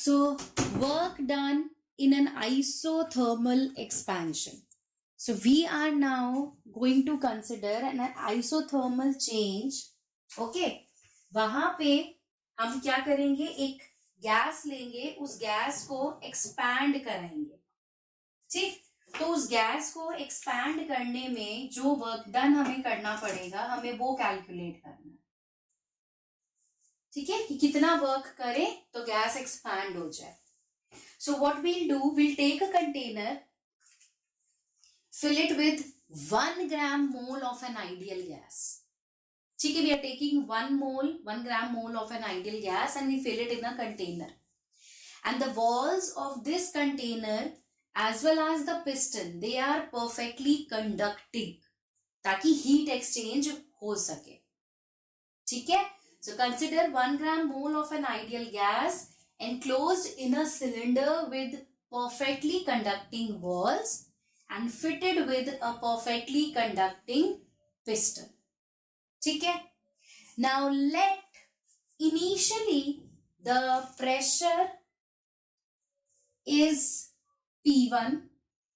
So work done in an isothermal expansion. So we are now going to consider an isothermal change. Okay, वहां पे हम क्या करेंगे, एक गैस लेंगे, उस गैस को एक्सपैंड कराएंगे. ठीक, तो उस गैस को एक्सपैंड करने में जो वर्क डन हमें करना पड़ेगा, हमें वो कैलकुलेट करना है. ठीक है, कि कितना वर्क करे तो गैस एक्सपैंड हो जाए. So what we'll do, will take a container, fill it with 1 gram mole of an ideal gas. ठीक है, we are taking 1 gram mole of an ideal gas and we fill it in a container. And the walls of this container as well as the piston, they are perfectly conducting, ताकि heat exchange हो सके. ठीक है, so consider 1 gram mole of an ideal gas enclosed in a cylinder with perfectly conducting walls and fitted with a perfectly conducting piston. ठीक है, now let initially the pressure is P1,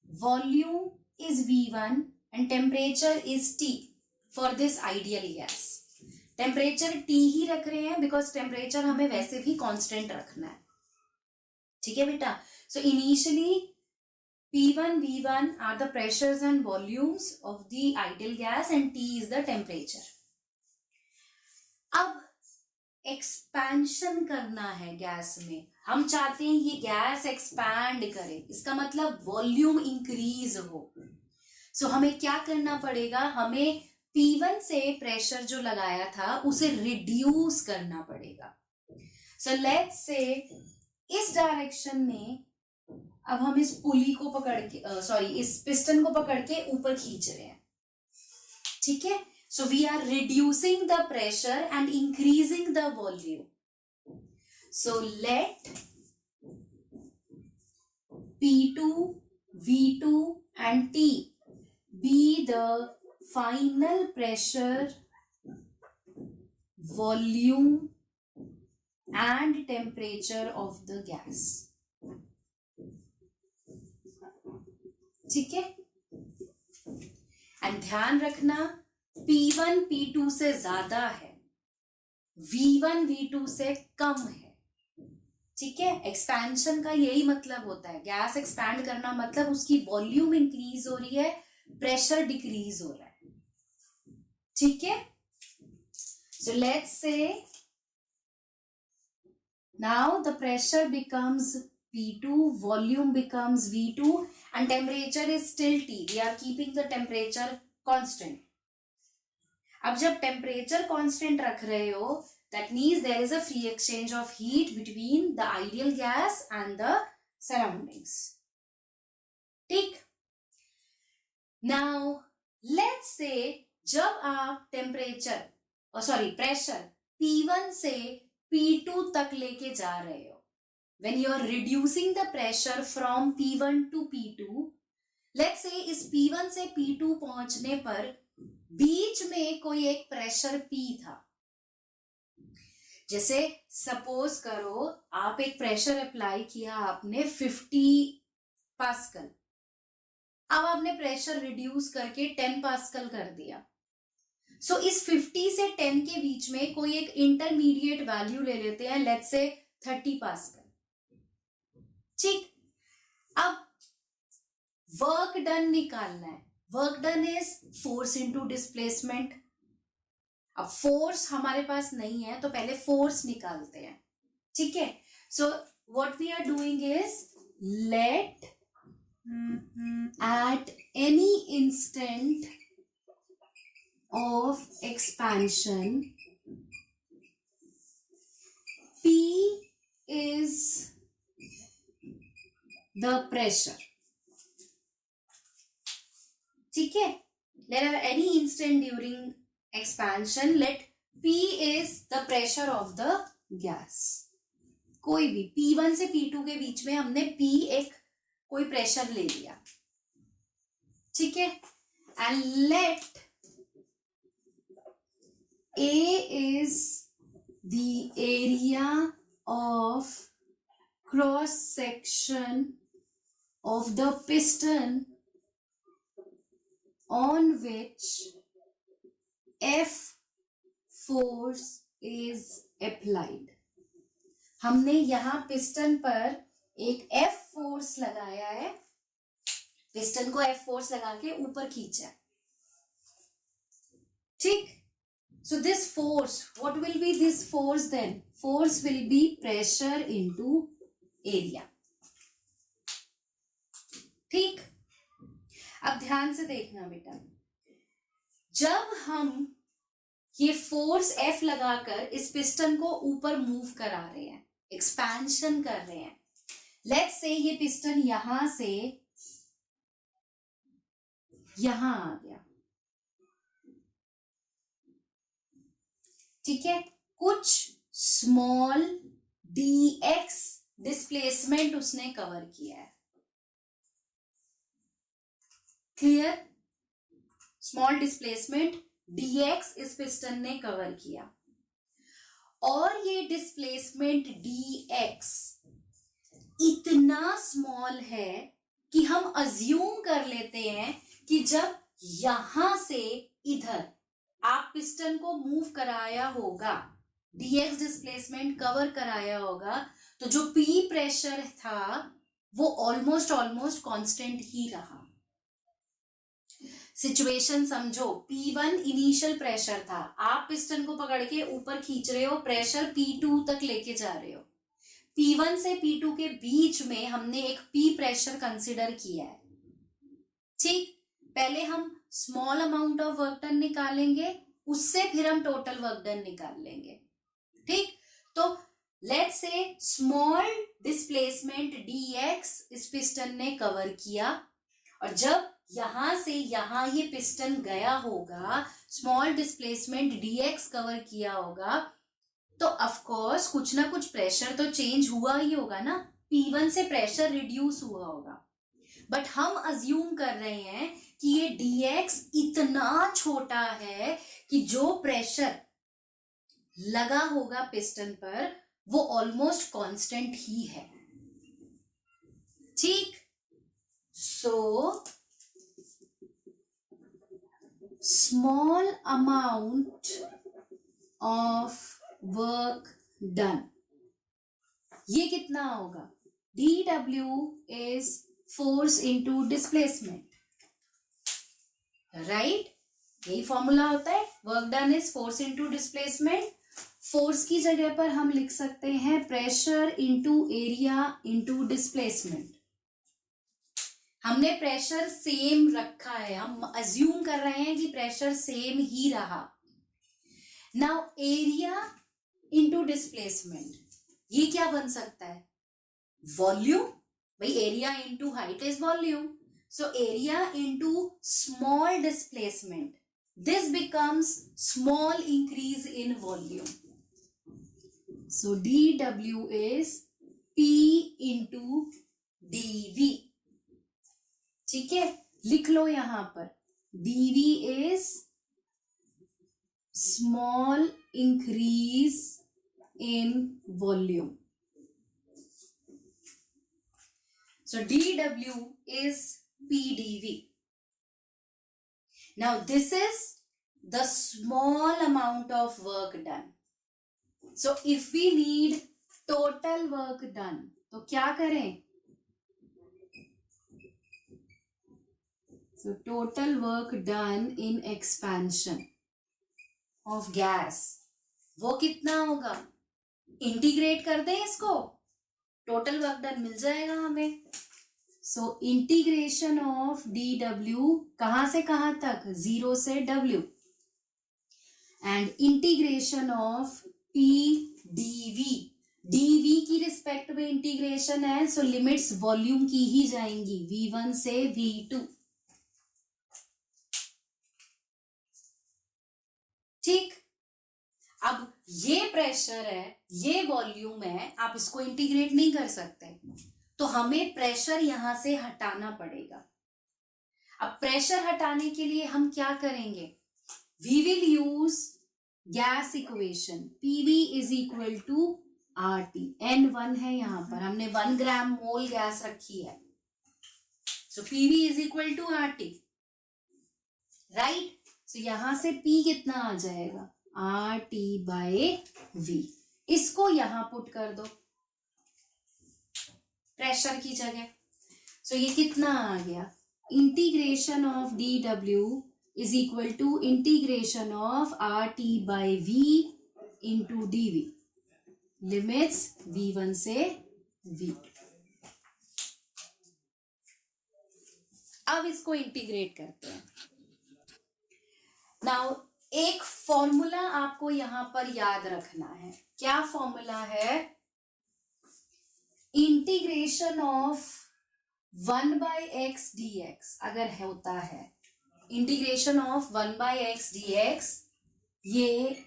volume is V1 and temperature is T for this ideal gas. Temperature T ही रख रहे हैं because temperature हमें वैसे भी constant रखना है. ठीक है बेटा, so initially P1, V1 are the pressures and volumes of the ideal gas and T is the temperature. अब एक्सपेंशन करना है गैस में. हम चाहते हैं ये गैस एक्सपैंड करे, इसका मतलब वॉल्यूम इंक्रीज हो. सो हमें क्या करना पड़ेगा, हमें P1 से प्रेशर जो लगाया था उसे रिड्यूस करना पड़ेगा. सो लेट्स से इस डायरेक्शन में अब हम इस पुली को पकड़ के इस पिस्टन को पकड़ के ऊपर खींच रहे हैं. ठीक है, so we are reducing the pressure and increasing the volume. So let P2, V2 and T be the final pressure, volume and temperature of the gas. ठीक है, एंड ध्यान रखना P1 P2 से ज्यादा है, V1 V2 से कम है. ठीक है, एक्सपेंशन का यही मतलब होता है, गैस एक्सपैंड करना मतलब उसकी वॉल्यूम इंक्रीज हो रही है, प्रेशर डिक्रीज हो रहा है. ठीक है, so let's say now the pressure becomes P2, volume becomes V2 and temperature is still T. We are keeping the temperature constant. अब जब temperature constant रख रहे हो, that means there is a free exchange of heat between the ideal gas and the surroundings. ठीक, now let's say जब आप pressure P1 से P2 तक लेके जा रहे हो, when you are reducing the pressure from P1 to P2, let's say इस P1 से P2 पहुंचने पर बीच में कोई एक प्रेशर P था. जैसे सपोज करो आप एक प्रेशर अप्लाई किया आपने 50 पास्कल, अब आपने प्रेशर रिड्यूस करके 10 पास्कल कर दिया. सो इस 50 से 10 के बीच में कोई एक इंटरमीडिएट वैल्यू ले लेते हैं, लेट्स से 30 पास्कल. ठीक, अब वर्क डन निकालना है. Work done is force into displacement. अब फोर्स हमारे पास नहीं है तो पहले फोर्स निकालते हैं. ठीक है, so what we are doing is let at any instant of expansion P is the pressure. ठीक है, let any instant during expansion, let P is the pressure of the gas. कोई भी P1 से P2 के बीच में हमने P एक कोई प्रेशर ले लिया. ठीक है, and let A is the area of section of the piston on which F force is applied. हमने यहां पिस्टन पर एक F फोर्स लगाया है, पिस्टन को F फोर्स लगा के ऊपर खींचा, ठीक. So this force, what will be this force then? Force will be pressure into area. ठीक. अब ध्यान से देखना बेटा, जब हम ये फोर्स F लगाकर इस पिस्टन को ऊपर मूव करा रहे हैं, एक्सपेंशन कर रहे हैं, लेट्स से ये पिस्टन यहां से यहां आ गया, ठीक है. कुछ स्मॉल dx डिस्प्लेसमेंट उसने कवर किया है, क्लियर. स्मॉल डिस्प्लेसमेंट dx इस पिस्टन ने कवर किया, और ये डिस्प्लेसमेंट dx इतना स्मॉल है कि हम अज्यूम कर लेते हैं कि जब यहां से इधर आप पिस्टन को मूव कराया होगा, dx डिस्प्लेसमेंट कवर कराया होगा, तो जो P प्रेशर था वो ऑलमोस्ट कांस्टेंट ही रहा. सिचुएशन समझो, P1 इनिशियल प्रेशर था, आप पिस्टन को पकड़ के ऊपर खींच रहे हो, प्रेशर P2 तक लेके जा रहे हो. P1 से P2 के बीच में हमने एक P प्रेशर कंसिडर किया है, ठीक. पहले हम small amount of work done निकालेंगे, उससे फिर हम टोटल वर्क डन निकाल लेंगे, ठीक. तो let's say small displacement dx इस पिस्टन ने कवर किया, और जब यहां से यहां ये पिस्टन गया होगा, स्मॉल डिस्प्लेसमेंट dx कवर किया होगा, तो ऑफ कोर्स कुछ ना कुछ प्रेशर तो चेंज हुआ ही होगा ना, P1 से प्रेशर रिड्यूस हुआ होगा. बट हम अज्यूम कर रहे हैं कि ये dx इतना छोटा है कि जो प्रेशर लगा होगा पिस्टन पर वो ऑलमोस्ट कांस्टेंट ही है, ठीक. So small amount of work done, ये कितना होगा? dw is force into displacement, right. यही फॉर्मूला होता है, work done is force into displacement. Force की जगह पर हम लिख सकते हैं pressure into area into displacement. हमने प्रेशर सेम रखा है, हम अज्यूम कर रहे हैं कि प्रेशर सेम ही रहा. नाउ एरिया इंटू डिस्प्लेसमेंट, ये क्या बन सकता है? वॉल्यूम. भाई area into height is volume, so area into small displacement, this becomes small increase in volume. So dw is P into dv, ठीक है. लिख लो यहां पर dv is small increase in volume. So dw is PdV. Now this is the small amount of work done. So if we need total work done, तो क्या करें? So total work done in expansion of gas, वो कितना होगा? Integrate कर दें इसको, total work done मिल जाएगा हमें. सो इंटीग्रेशन ऑफ dw कहां से कहां तक? 0 से w, and integration of p dv, dv की रिस्पेक्ट में इंटीग्रेशन है, सो लिमिट्स वॉल्यूम की ही जाएंगी, v1 से v2, ठीक. अब ये प्रेशर है, ये वॉल्यूम है, आप इसको इंटीग्रेट नहीं कर सकते, तो हमें प्रेशर यहां से हटाना पड़ेगा. अब प्रेशर हटाने के लिए हम क्या करेंगे? We will use gas equation, PV is equal to RT, N1 है यहाँ पर, हमने 1 ग्राम मोल गैस रखी है, so PV is equal to RT, right. So यहां से P कितना आ जाएगा, RT बाय V। इसको यहां पुट कर दो प्रेशर की जगह, सो ये कितना आ गया, integration of dW is equal to integration of RT by V into dV, limits V1 से V2। अब इसको इंटीग्रेट करते हैं। नाउ एक फॉर्मूला आपको यहां पर याद रखना है, क्या फॉर्मूला है, इंटीग्रेशन ऑफ 1/x dx अगर होता है, इंटीग्रेशन ऑफ 1/x dx ये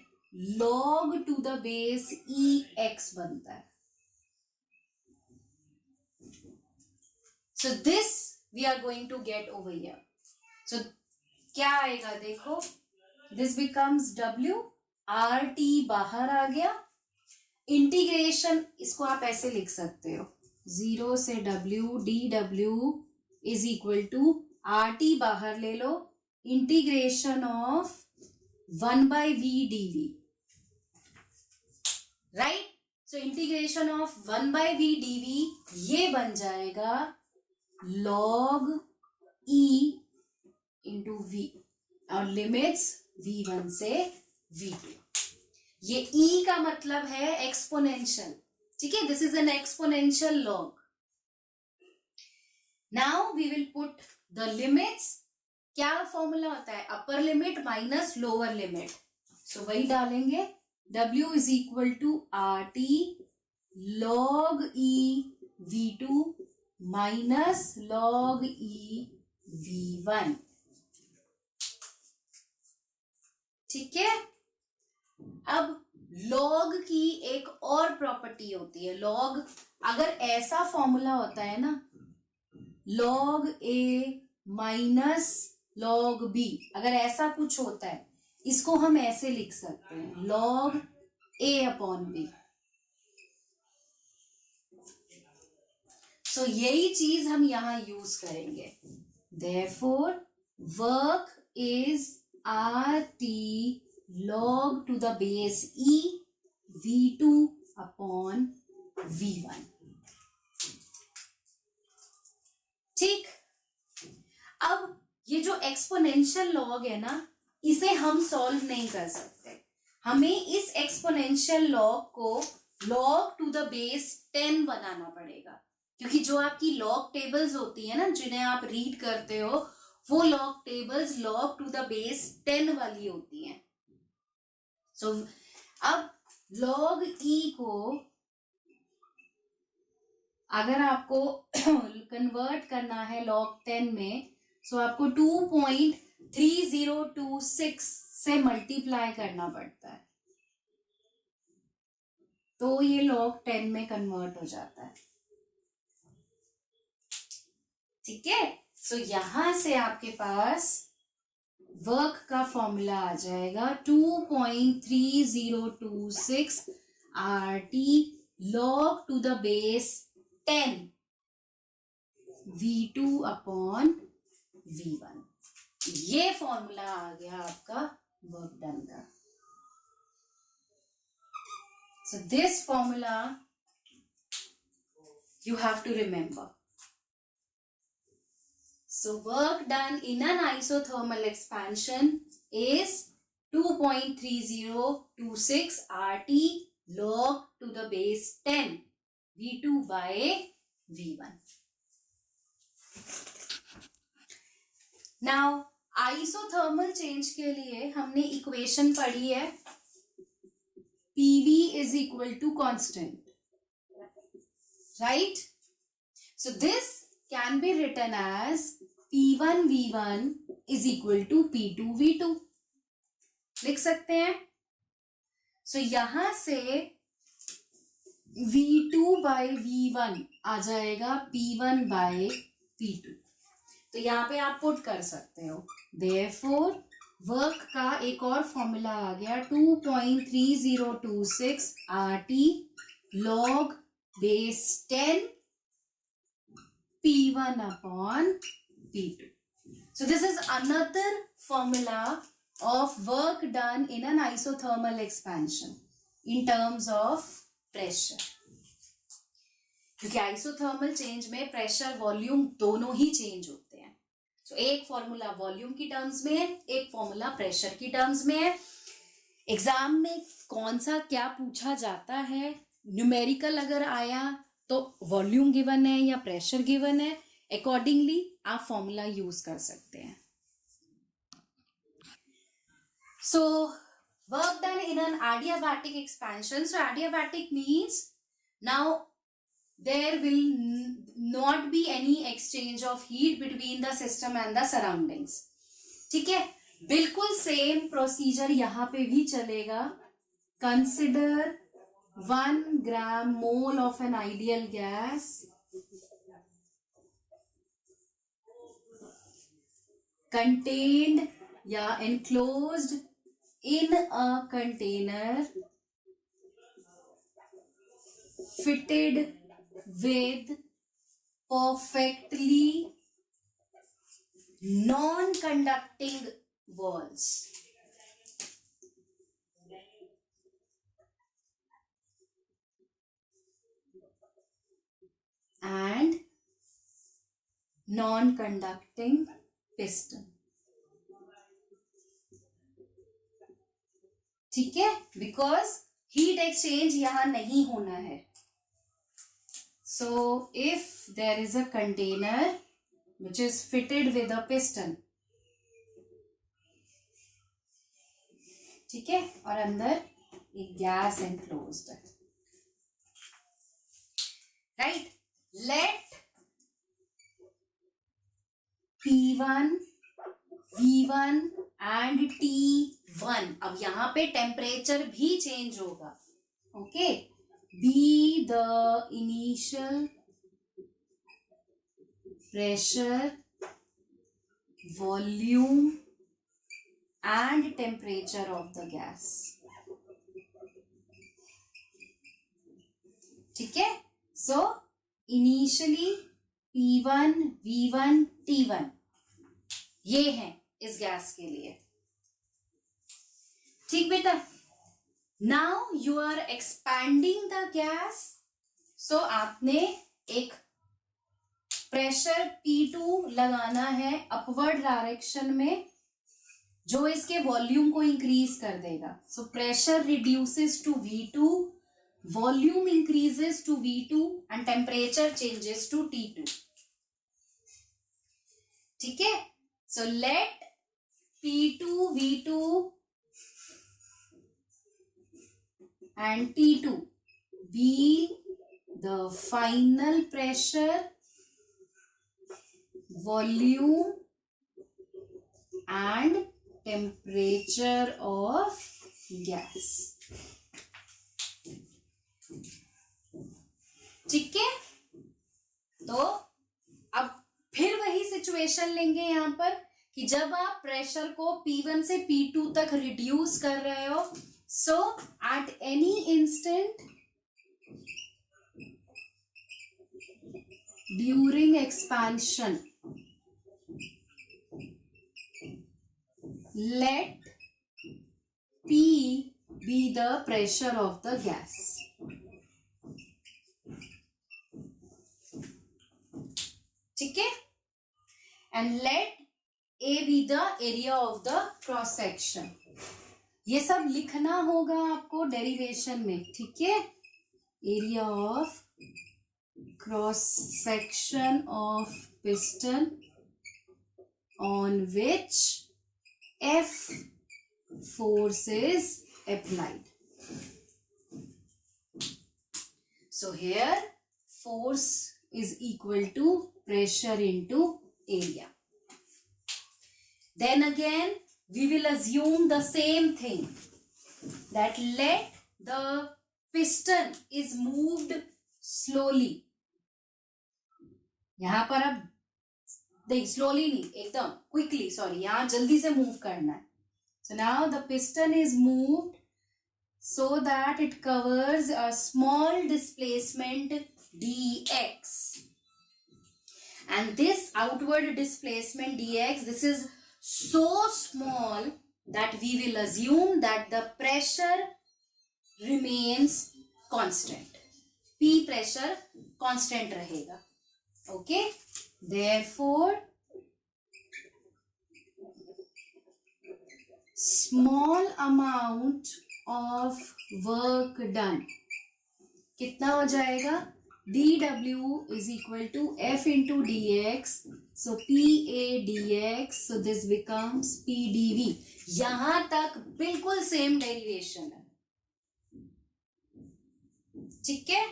log to the base EX बनता है। So this we are going to get over here. So क्या आएगा देखो, this becomes W, RT बाहर आ गया, इंटीग्रेशन इसको आप ऐसे लिख सकते हो, 0 से W dW is equal to RT बाहर ले लो, integration of 1/V dV, right. So integration of 1/V dV ये बन जाएगा log E इंटू V और लिमिट्स V1 से V2। ये E का मतलब है एक्सपोनेंशियल, ठीक है, this is an exponential log. Now we will put the limits, क्या फॉर्मूला होता है, upper limit minus lower limit, so वही डालेंगे, W is equal to RT log E V2 minus log E V1, ठीक है। अब log की एक और प्रॉपर्टी होती है, log अगर ऐसा फॉर्मूला होता है ना, log A minus log B, अगर ऐसा कुछ होता है, इसको हम ऐसे लिख सकते हैं, log A अपॉन B। सो यही चीज हम यहां यूज करेंगे, therefore work is RT log to the base E V2 upon V1, ठीक। अब ये जो एक्सपोनेंशियल लॉग है ना, इसे हम सॉल्व नहीं कर सकते, हमें इस एक्सपोनेंशियल लॉग को log टू द बेस 10 बनाना पड़ेगा, क्योंकि जो आपकी लॉग टेबल्स होती है ना, जिन्हें आप रीड करते हो, वो log tables log to the base 10 वाली होती हैं। सो अब log E को अगर आपको कन्वर्ट करना है log 10 में, सो आपको 2.3026 से मल्टीप्लाई करना पड़ता है, तो ये log 10 में कन्वर्ट हो जाता है, ठीक है। सो यहां से आपके पास वर्क का फॉर्मूला आ जाएगा 2.3026 RT log to the base 10 V2 upon V1, ये फॉर्मूला आ गया आपका वर्क डन का। So this formula you have to remember. So work done in an isothermal expansion is 2.3026 RT log to the base 10 V2 by V1. Now isothermal change के लिए हमने equation पढ़ी है, PV is equal to constant, right? So this can be written as P1 V1 is equal to P2 V2, लिख सकते हैं। सो यहां से V2 by V1 आ जाएगा P1 by P2, तो यहाँ पे आप पुट कर सकते हो, therefore वर्क का एक और फॉर्मूला आ गया 2.3026 RT log base 10 P1 upon P2. So this is another formula of work done in an isothermal expansion in terms of pressure. क्योंकि आइसोथर्मल चेंज में प्रेशर वॉल्यूम दोनों ही चेंज होते हैं. सो एक फॉर्मूला वॉल्यूम की टर्म्स में है, एक फॉर्मूला प्रेशर की टर्म्स में है. एग्जाम में कौन सा क्या पूछा जाता है, न्यूमेरिकल अगर आया तो वॉल्यूम गिवन है या प्रेशर गिवन है, अकॉर्डिंगली आप फॉर्मूला यूज कर सकते हैं. So work done in an adiabatic expansion. So adiabatic means now there will not be any exchange of heat between the system and the surroundings. ठीक है, बिल्कुल सेम प्रोसीजर यहाँ पे भी चलेगा. Consider 1 gram mole of an ideal gas contained या enclosed in a container fitted with perfectly non-conducting walls. And non-conducting piston. ठीक है, बिकॉज हीट एक्सचेंज यहां नहीं होना है. So if there is a container which is fitted with a piston, ठीक है, और अंदर एक गैस एनक्लोज्ड है, right. Let P1, V1 and T1, अब यहां पे टेम्परेचर भी चेंज होगा. Okay, be the initial pressure, volume and temperature of the gas. ठीक है, so initially P1, V1, T1 ये हैं इस गैस के लिए. ठीक बेटा. Now you are expanding the gas. So आपने एक प्रेशर P2 लगाना है अपवर्ड डायरेक्शन में, जो इसके वॉल्यूम को इंक्रीज कर देगा. So pressure reduces to V2, volume increases to V2 and temperature changes to T2. ठीक है. So let P2, V2 and T2 be the final pressure, volume and temperature of gas. ठीक है. तो अब फिर वही सिचुएशन लेंगे यहां पर कि जब आप प्रेशर को P1 से P2 तक रिड्यूस कर रहे हो. So at any instant during expansion, let P be the pressure of the gas. ठीक है. And let A be the area of the cross section. ये सब लिखना होगा आपको डेरिवेशन में. ठीक है. Area of cross section of piston on which F force is applied. So here force is equal to pressure into area. Then again we will assume the same thing, that let the piston is moved slowly. यहां पर अब देख, slowly नहीं, एकदम quickly, sorry, यहां जल्दी से move करना है. So now the piston is moved so that it covers a small displacement dx. And this outward displacement dx, this is so small that we will assume that the pressure remains constant. P pressure constant रहेगा. Okay, therefore small amount of work done कितना हो जाएगा? dw is equal to f into dx, so pa dx, so this becomes pdv. यहां तक बिल्कुल same derivation है. ठीक है,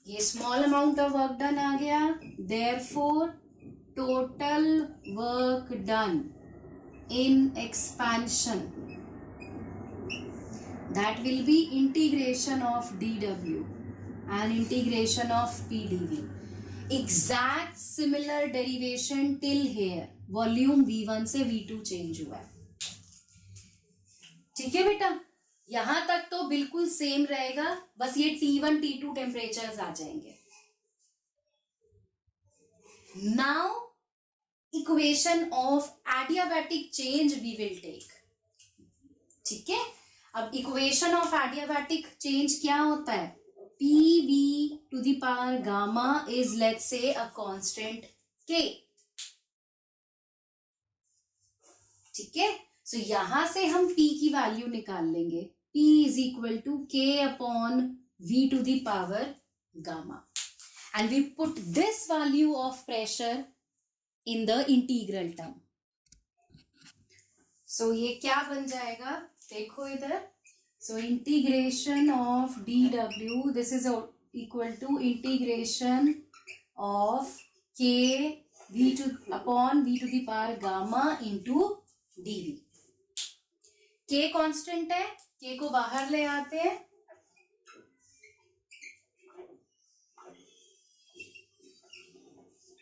ये small amount of work done आ गया. therefore total work done in expansion, that will be integration of dw and integration of pdv. exact similar derivation till here. Volume v1 से v2 चेंज हुआ है. ठीक है बेटा, यहां तक तो बिल्कुल सेम रहेगा, बस ये T1 T2 टेम्परेचर्स आ जाएंगे. Now equation of adiabatic change we will take. ठीक है, अब इक्वेशन ऑफ एडियाबैटिक चेंज क्या होता है? PV to the power gamma is, let's say, a constant K. ठीक है, सो यहां से हम P की वैल्यू निकाल लेंगे. P is equal to K upon V to the power gamma, and we put this value of pressure in the integral term. So ये क्या बन जाएगा? देखो इधर. So integration of dw, this is equal to integration of k v to upon v to the power gamma into dv. k constant है, k को बाहर ले आते हैं.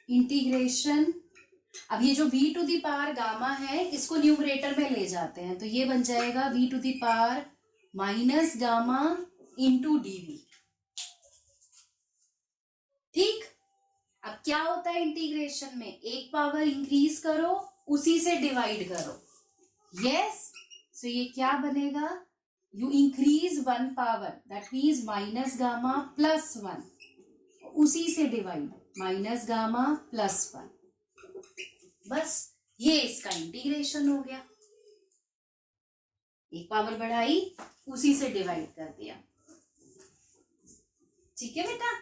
इंटीग्रेशन, अब ये जो v to the power gamma है इसको न्यूमरेटर में ले जाते हैं, तो ये बन जाएगा v to the power minus gamma into dv. ठीक, अब क्या होता है इंटीग्रेशन में? एक पावर इंक्रीज करो, उसी से डिवाइड करो. यस, सो ये क्या बनेगा? You increase one power, that means minus gamma plus one, उसी से divide, minus gamma plus one. बस ये इसका इंटीग्रेशन हो गया. एक पावर बढ़ाई, उसी से डिवाइड कर दिया. ठीक है बेटा.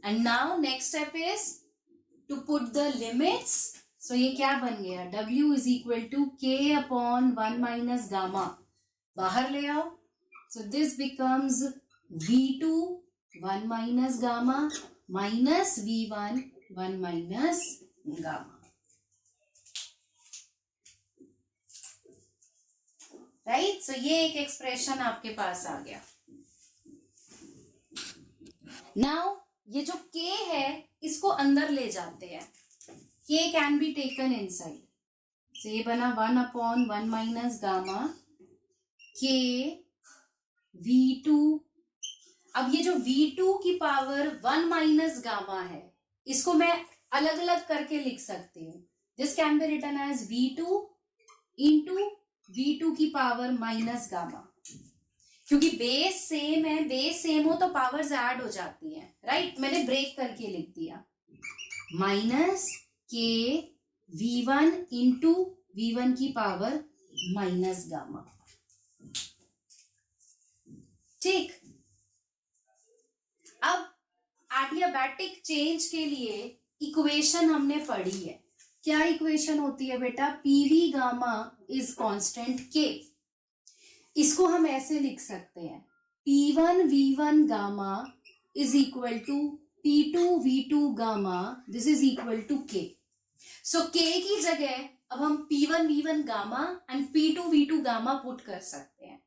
And now next step is to put the limits. So ये क्या बन गया? W is equal to K upon 1 minus gamma, बाहर ले आओ. So this becomes V2 1 minus gamma minus V1 1 minus gamma. Right, so ये एक एक्सप्रेशन आपके पास आ गया. नाउ ये जो k है इसको अंदर ले जाते हैं. k can be taken inside. So ये बना 1 upon 1 minus gamma k V2. अब ये जो V2 की पावर 1 माइनस गामा है, इसको मैं अलग अलग करके लिख सकती हूँ. This can be written as V2 into V2 की पावर माइनस गामा. क्योंकि बेस सेम है, बेस सेम हो तो पावर्स ऐड हो जाती हैं. राइट, मैंने ब्रेक करके लिख दिया. माइनस के V1 इंटू V1 की पावर माइनस गामा. ठीक, अब एडियाबैटिक चेंज के लिए इक्वेशन हमने पढ़ी है. क्या इक्वेशन होती है बेटा? PV gamma is constant K. इसको हम ऐसे लिख सकते हैं, P1 V1 gamma is equal to P2 V2 gamma, this is equal to K. So K की जगह अब हम P1 V1 gamma and P2 V2 gamma put कर सकते हैं.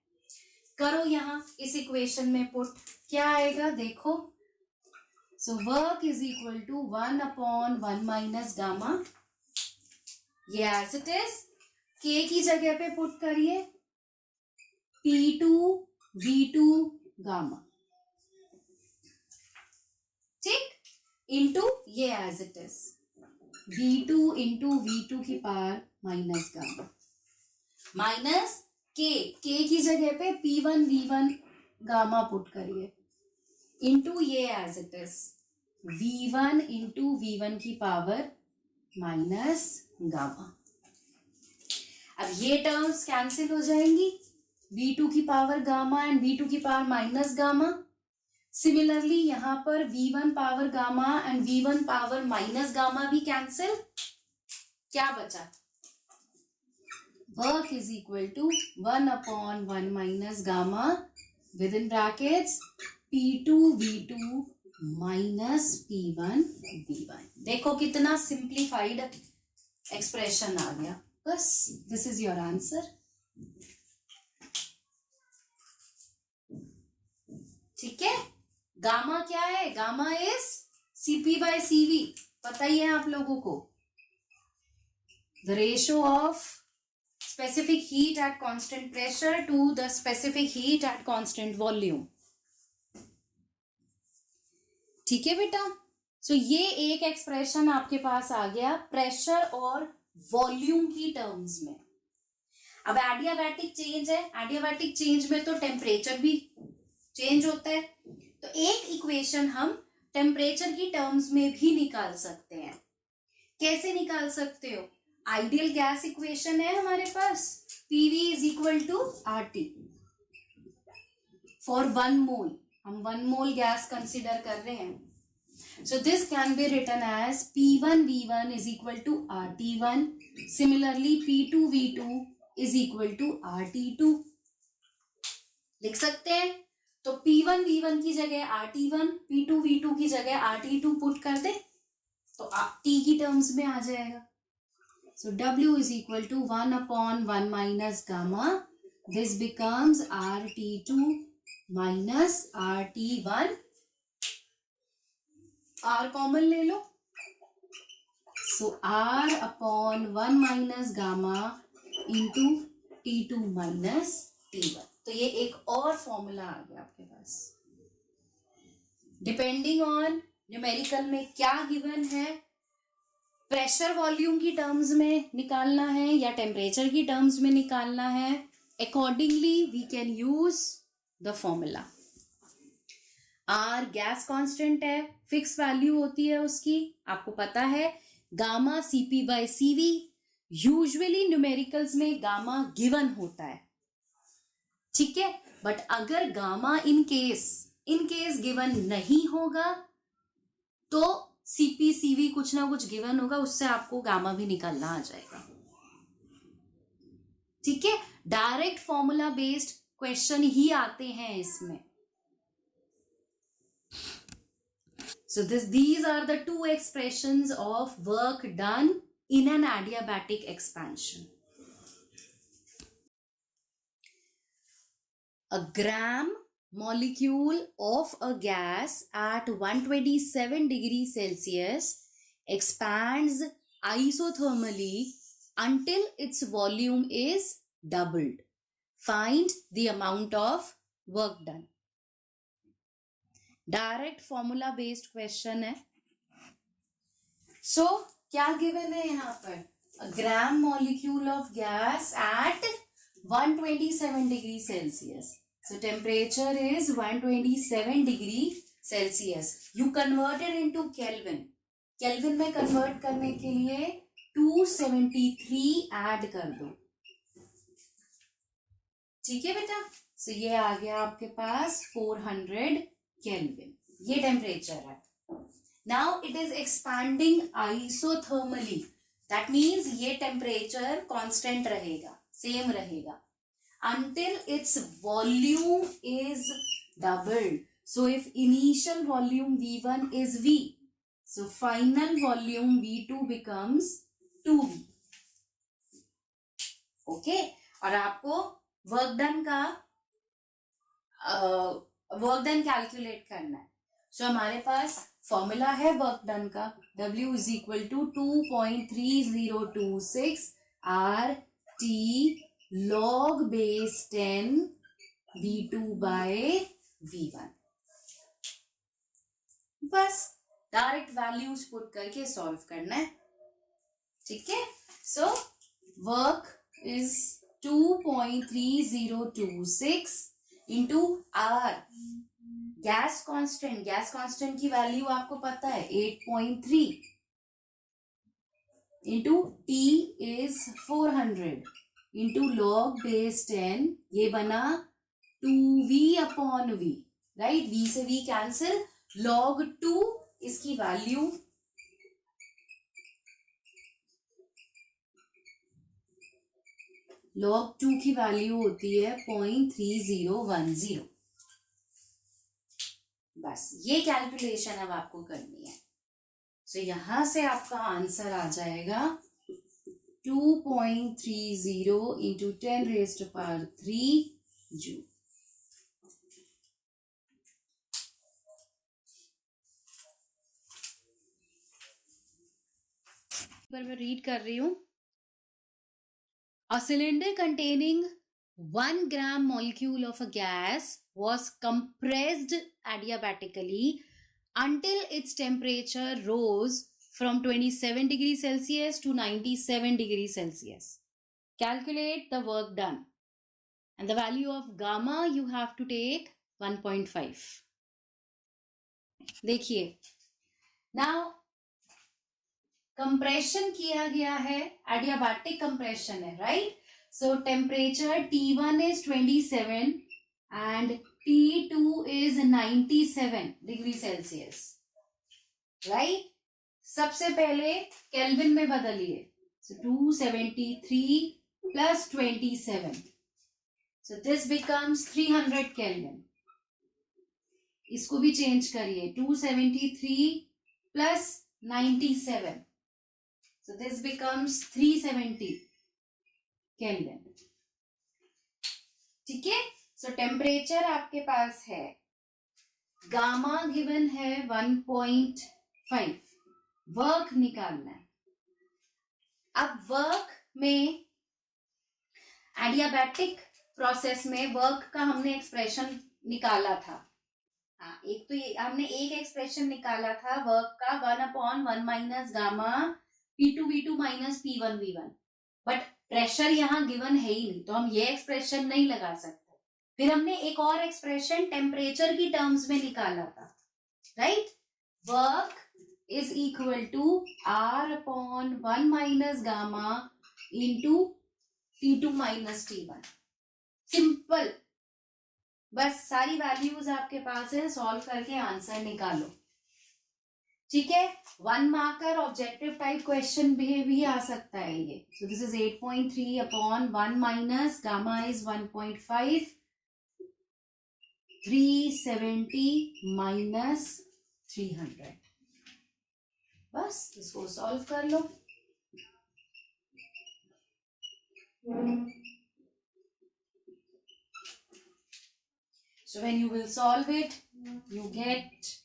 करो यहां इस इक्वेशन में पुट. क्या आएगा देखो. So work is equal to 1 upon 1 minus gamma. ये एज इट इज. K की जगह पे पुट करिए P2 V2 गामा, ठीक, इंटू ये as it is V2 into V2 की पावर माइनस गामा, माइनस के की जगह पे P1 V1 गामा पुट करिए, इंटू ये as it is V1 into V1 की पावर माइनस गामा। अब ये टर्म्स कैंसिल हो जाएंगी, V2 की पावर गामा एंड V2 की पावर माइनस गामा। सिमिलरली यहां पर V1 power gamma and V1 power minus gamma भी कैंसिल। क्या बचा? Work is equal to 1/1 minus gamma within brackets P2 V2 minus P1 V1। देखो कितना simplified expression आ गया। बस दिस इज योर आंसर। ठीक है, गामा क्या है? गामा इज CP/CV, पता ही है आप लोगों को, the ratio of specific heat at constant pressure to the specific heat at constant volume. ठीक है बेटा, सो ये एक एक्सप्रेशन आपके पास आ गया प्रेशर और वॉल्यूम की टर्म्स में। अब एडियाबैटिक चेंज है, एडियाबैटिक चेंज में तो टेम्परेचर भी चेंज होता है, तो एक इक्वेशन हम टेम्परेचर की टर्म्स में भी निकाल सकते हैं। कैसे निकाल सकते हो? आइडियल गैस इक्वेशन है हमारे पास, PV is equal to RT for 1 मोल। हम 1 मोल गैस कंसिडर कर रहे हैं, so this can be written as P1 V1 is equal to RT1, similarly P2 V2 is equal to RT2। लिख सकते हैं, तो P1 V1 की जगह RT1, P2 V2 की जगह RT2 पुट कर दे तो T की टर्म्स में आ जाएगा। So W is equal to 1/1 minus gamma, this becomes RT2 minus RT1। R common ले लो, so R/1 minus gamma into T2 minus T1। तो ये एक और फॉर्मूला आ गया आपके पास। डिपेंडिंग ऑन न्यूमेरिकल में क्या गिवन है, प्रेशर वॉल्यूम की टर्म्स में निकालना है या टेम्परेचर की टर्म्स में निकालना है, accordingly we can use the formula. R gas constant है, फिक्स वैल्यू होती है उसकी, आपको पता है। गामा CP/CV, यूजुअली न्यूमेरिकल्स में गामा गिवन होता है, ठीक है, बट अगर गामा इन केस गिवन नहीं होगा तो CP/CV कुछ ना कुछ गिवन होगा, उससे आपको गामा भी निकालना आ जाएगा। ठीक है, डायरेक्ट फॉर्मूला बेस्ड क्वेश्चन ही आते हैं इसमें। So these are the two expressions of work done in an adiabatic expansion. A gram molecule of a gas at 127 degrees Celsius expands isothermally until its volume is doubled. Find the amount of work done. Direct formula based question है। So क्या given है यहाँ पर? A gram molecule of gas at 127 degree Celsius, so temperature is 127 degree Celsius. You converted into kelvin, kelvin में convert करने के लिए 273 add कर दो। ठीक है बेटा, सो ये आ गया आपके पास 400 केल्विन, ये टेम्परेचर है। Now it is expanding isothermally, that means ये टेम्परेचर कांस्टेंट रहेगा, सेम रहेगा, until its volume is doubled. So if initial volume V1 is V, so final volume V2 becomes 2V. Okay, और आपको work done का work done calculate करना है। सो हमारे पास फॉर्मूला है वर्क डन का, W is equal to 2.3026 RT log base 10 V2 by V1. बस डायरेक्ट वैल्यूज पुट करके सॉल्व करना है. ठीक है. So work is 2.3026 into R gas constant की वैल्यू आपको पता है 8.3 into T is 400 into log base 10, ये बना 2v upon v. Right, v से v कैंसिल. log 2 इसकी वैल्यू log 2 की वैल्यू होती है 0.3010. बस ये कैलकुलेशन अब आपको करनी है. सो यहां से आपका आंसर आ जाएगा 2.30 इंटू 10⁻³ जूल. पर मैं रीड कर रही हूं. A cylinder containing 1 gram molecule of a gas was compressed adiabatically until its temperature rose from 27 degrees Celsius to 97 degrees Celsius. Calculate the work done. And the value of gamma you have to take 1.5. देखिए, now compression किया गया है, adiabatic compression है. Right, so temperature T1 is 27 and T2 is 97 degree Celsius. Right, सबसे पहले kelvin में बदलिए. सो 273 plus 27, so this becomes 300 kelvin. इसको भी चेंज करिए. 273 plus 97, so this becomes 370 Kelvin. ठीक है. सो टेम्परेचर आपके पास है, गामा गिवन है 1.5. वर्क निकालना है. अब वर्क में एडियाबैटिक प्रोसेस में वर्क का हमने एक्सप्रेशन निकाला था. हाँ, एक तो ये हमने एक एक्सप्रेशन निकाला था वर्क का 1/1 minus gamma P2V2 minus P1V1. But pressure यहाँ गिवन है ही नहीं, तो हम ये एक्सप्रेशन नहीं लगा सकते. फिर हमने एक और एक्सप्रेशन टेम्परेचर की टर्म्स में निकाला था. Right, work is equal to R/1 minus gamma into T2 minus T1. Simple. बस सारी वैल्यूज आपके पास है, सॉल्व करके आंसर निकालो. ठीक है. 1 मार्कर ऑब्जेक्टिव टाइप क्वेश्चन भी आ सकता है ये. So this is 8.3 upon 1 minus gamma is 1.5, 370 minus 300. बस इसको सॉल्व कर लो. So when you will solve it, you get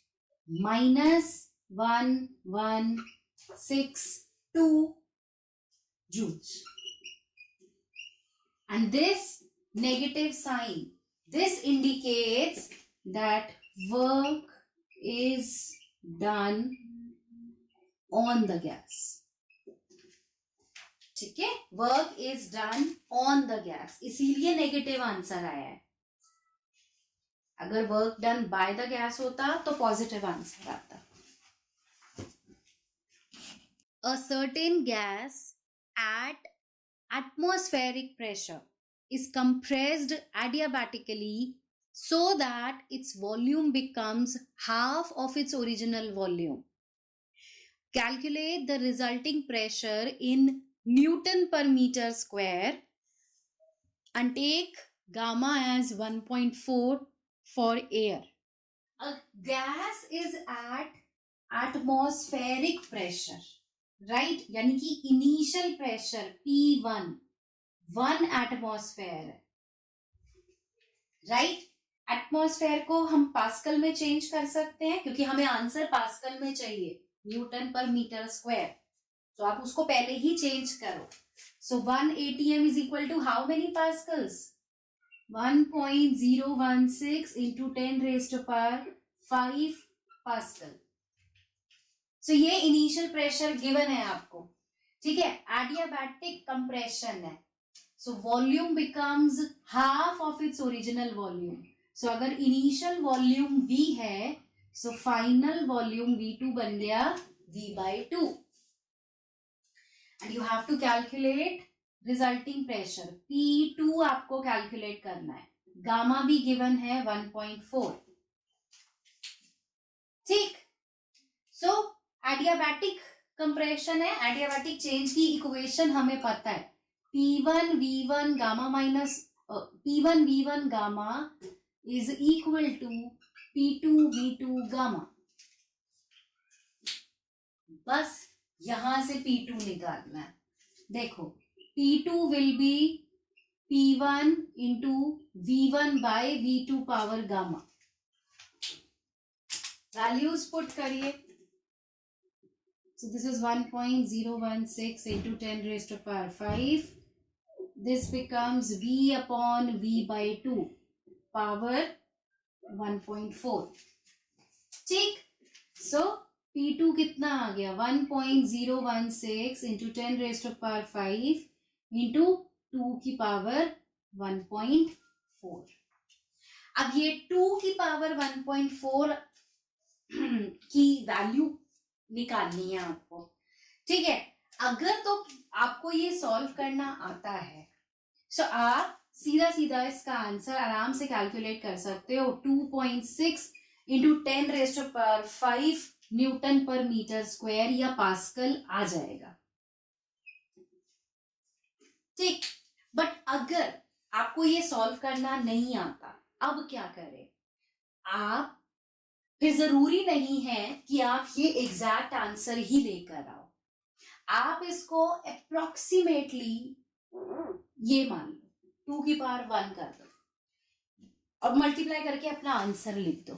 -1162 joules. And this negative sign, this indicates that work is done on the gas. ठीक है, work is done on the gas, इसीलिए negative answer आया है. अगर work done by the gas होता तो positive answer आता. A certain gas at atmospheric pressure is compressed adiabatically so that its volume becomes half of its original volume. Calculate the resulting pressure in Newton per meter square and take gamma as 1.4 for air. A gas is at atmospheric pressure, right? यानी कि initial pressure P1 1 atmosphere है. Right, atmosphere को हम pascal में change कर सकते हैं क्योंकि हमें आंसर पास्कल में चाहिए, न्यूटन पर मीटर स्क्वायर. तो आप उसको पहले ही चेंज करो. So 1 ATM is equal to how many pascals? 1.016 into 10 raised to power 5 pascal. So ये इनिशियल प्रेशर गिवन है आपको, ठीक है. एडियाबैटिक कंप्रेशन है, so volume becomes half of its original volume. So अगर इनिशियल वॉल्यूम V है, so final volume V2 बन गया V/2. And you have to calculate resulting pressure P2 आपको कैलकुलेट करना है. गामा भी गिवन है 1.4. ठीक. सो एडियाबैटिक कंप्रेशन है, एडियाबैटिक चेंज की इक्वेशन हमें पता है. P1 V1 gamma minus P1 V1 gamma is equal to P2 V2 gamma. बस यहां से P2 निकालना है. देखो P2 will be P1 into V1 by V2 power gamma. Values put करिए. So this is 1.016 into 10 raised to power 5. This becomes V upon V/2 power 1.4. ठीक. So P2 कितना आ गया? 1.016 into 10 raised to power 5 into 2 की power 1.4. अब ये 2 की power 1.4 की वैल्यू निकालनी है आपको, ठीक है. अगर तो आपको ये सॉल्व करना आता है, सो आप सीधा सीधा इसका आंसर आराम से कैलकुलेट कर सकते हो. 2.6 into 10 raise to power 5 newton पर मीटर स्क्वायर या पास्कल आ जाएगा. ठीक. बट अगर आपको ये सॉल्व करना नहीं आता, अब क्या करें आप? फिर जरूरी नहीं है कि आप ये एग्जैक्ट आंसर ही लेकर आओ. आप इसको अप्रोक्सीमेटली ये मान लो 2 की पावर 1 कर दो और मल्टीप्लाई करके अपना आंसर लिख दो.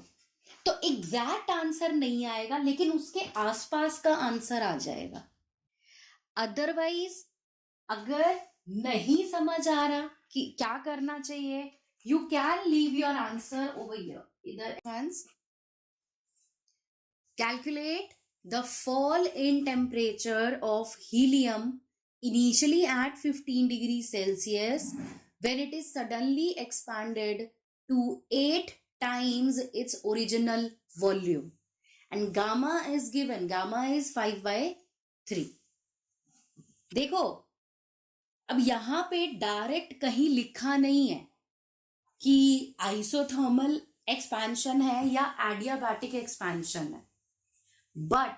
तो एग्जैक्ट आंसर नहीं आएगा, लेकिन उसके आसपास का आंसर आ जाएगा. अदरवाइज अगर नहीं समझ आ रहा कि क्या करना चाहिए, you can leave your answer over here. इधर answer calculate the fall in temperature of helium initially at 15 degrees Celsius when it is suddenly expanded to 8 times its original volume, and gamma is given, gamma is 5/3. देखो अब यहां पे direct कहीं लिखा नहीं है कि आइसोथर्मल एक्सपेंशन है या एडियाबैटिक एक्सपेंशन है, बट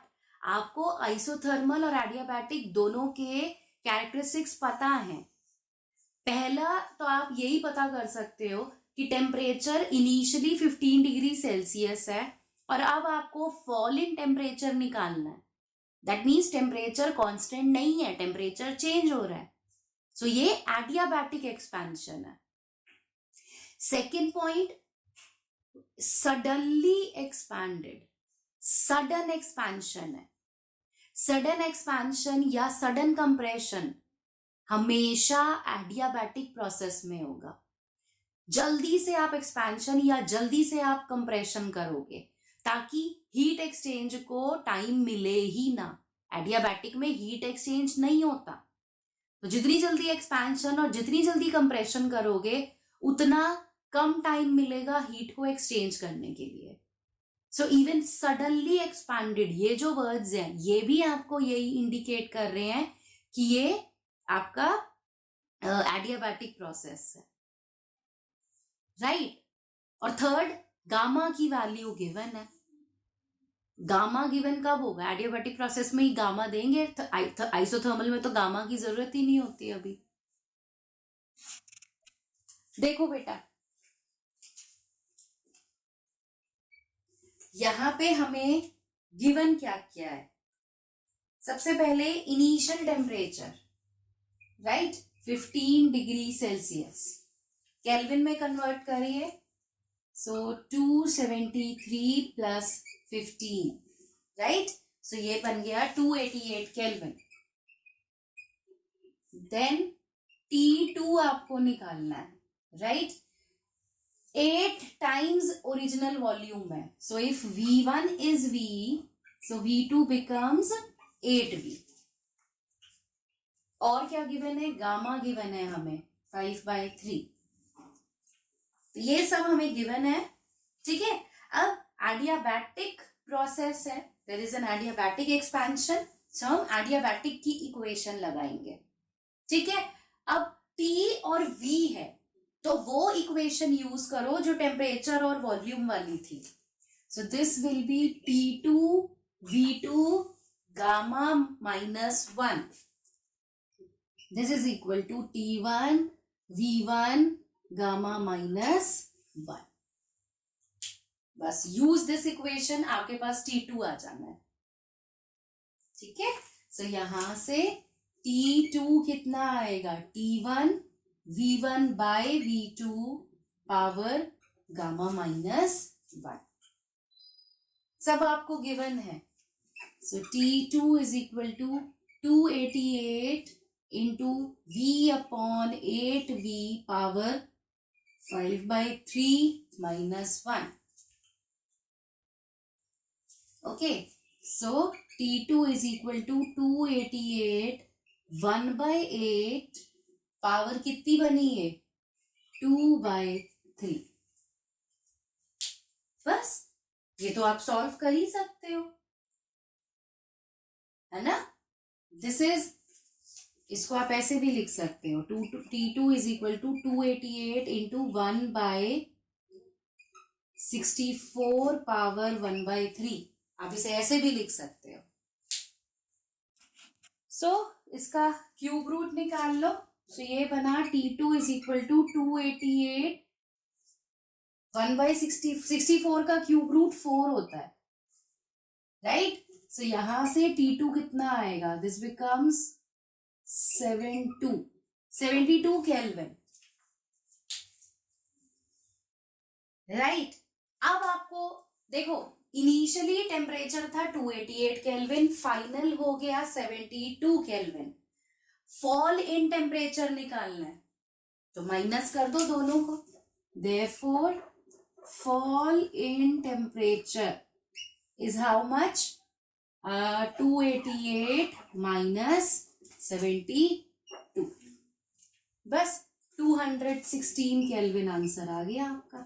आपको आइसोथर्मल और एडियाबैटिक दोनों के कैरेक्टरिस्टिक्स पता हैं. पहला तो आप यही पता कर सकते हो कि टेम्परेचर इनिशियली 15 डिग्री सेल्सियस है और अब आपको फॉल इन टेम्परेचर निकालना है. दैट मीन्स टेम्परेचर कांस्टेंट नहीं है, टेम्परेचर चेंज हो रहा है. सो ये एडियाबैटिक एक्सपेंशन है. Second point, suddenly expanded, sudden expansion है. सडन एक्सपेंशन या सडन कंप्रेशन हमेशा एडियाबैटिक प्रोसेस में होगा. जल्दी से आप एक्सपेंशन या जल्दी से आप कंप्रेशन करोगे ताकि हीट एक्सचेंज को टाइम मिले ही ना. एडियाबैटिक में हीट एक्सचेंज नहीं होता, तो जितनी जल्दी एक्सपेंशन और जितनी जल्दी कंप्रेशन करोगे उतना कम टाइम मिलेगा हीट को एक्सचेंज करने के लिए. सो इवन सडनली एक्सपैंडेड, ये जो वर्ड्स हैं ये भी आपको यही इंडिकेट कर रहे हैं कि ये आपका एडियाबैटिक प्रोसेस है, राइट. और थर्ड, गामा की वैल्यू गिवन है. गामा गिवन कब होगा? एडियाबैटिक प्रोसेस में ही गामा देंगे. आइसोथर्मल में तो गामा की जरूरत ही नहीं होती. अभी देखो बेटा, यहां पे हमें गिवन क्या क्या है. सबसे पहले initial temperature, right, 15 degree Celsius. Kelvin में कन्वर्ट करिए. सो 273 प्लस 15, राइट. सो ये बन गया 288 केल्विन. देन T2 आपको निकालना है, राइट. 8 times original volume है. So if V1 is V, so V2 becomes 8V. और क्या गिवन है? गामा गिवन है हमें 5/3. ये सब हमें गिवन है. ठीक है. अब एडियाबैटिक प्रोसेस है, there is an adiabatic expansion. So हम एडियाबैटिक की इक्वेशन लगाएंगे. ठीक है. अब T और V है, तो वो इक्वेशन यूज करो जो टेम्परेचर और वॉल्यूम वाली थी. So this will be T2 V2 gamma -1. This is equal to T1 V1 gamma -1. बस यूज दिस इक्वेशन, आपके पास T2 आ जाना है. ठीक है. सो यहां से T2 कितना आएगा? T1 V1 by V2 power gamma -1. सब आपको गिवन है. So T2 is equal to 288 into V/8V power 5/3 -1. Okay, so T2 is equal to 288 1/8 power कितनी बनी है? 2/3. बस ये तो आप सॉल्व कर ही सकते हो, है ना. दिस इज, इसको आप ऐसे भी लिख सकते हो. T2 is equal to 288 into 1/64 power 1/3. आप इसे ऐसे भी लिख सकते हो. सो इसका क्यूब रूट निकाल लो. सो ये बना T2 is equal to 288 1/64 का क्यूब रूट 4 होता है, राइट. सो यहां से T2 कितना आएगा? This becomes 72 kelvin, right. अब आपको देखो, इनिशियली टेम्परेचर था 288 केल्विन, फाइनल हो गया 72 केल्विन. फॉल इन टेम्परेचर निकालना है, तो माइनस कर दो दोनों को. Therefore fall in temperature is how much? 288 minus 72. बस 216 केल्विन आंसर आ गया आपका.